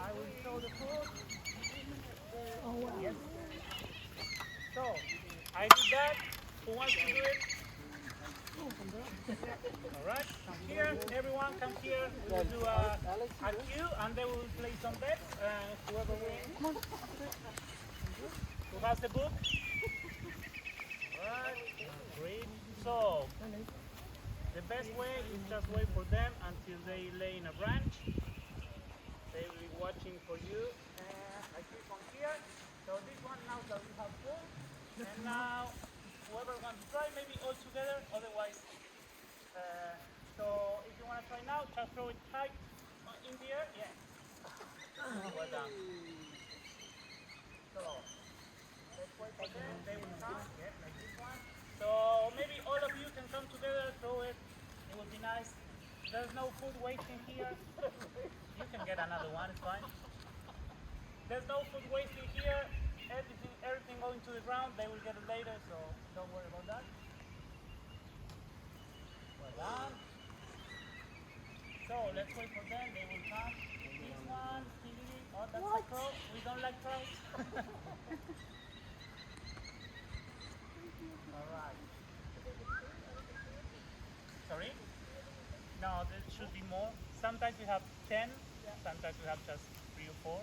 I will show the food. Oh, wow. Yes. So, I did that. Who wants to do it? Alright, come here. Everyone come here. We'll do a queue and then we'll play some bets. Whoever wins. Who has the book? Alright, great. So, the best way is just wait for them until they lay in a branch. They will be watching for you. I keep on here. So this one now that we have full. And now whoever wants to try, maybe all together. Otherwise, so if you want to try now, just throw it high in the air. Yeah. Well done. So let's wait for them. They will come. Yeah, like this one. So maybe all of you can come together, throw it. It would be nice. There's no food wasting here. You can get another one, it's fine. There's no food wasting here. Everything going to the ground. They will get it later, so don't worry about that. Well done. So let's wait for them. They will come. This one, oh, that's a crow. We don't like crows. All right. Sorry? No, there should be more. Sometimes we have 10. Sometimes we have just 3 or 4.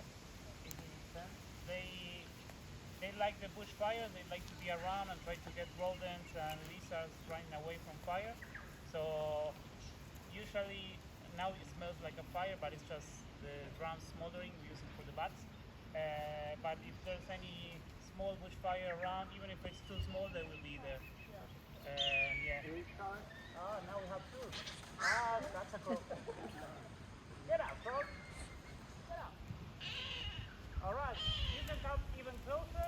They like the bushfire. They like to be around and try to get rodents and lizards running away from fire. So usually now it smells like a fire, but it's just the drums smoldering. We use it for the bats. But if there's any small bushfire around, even if it's too small, they will be there. And yeah. Oh, now we have 2. Ah, that's a crow. Get out, crow. Get out. All right, you can come even closer.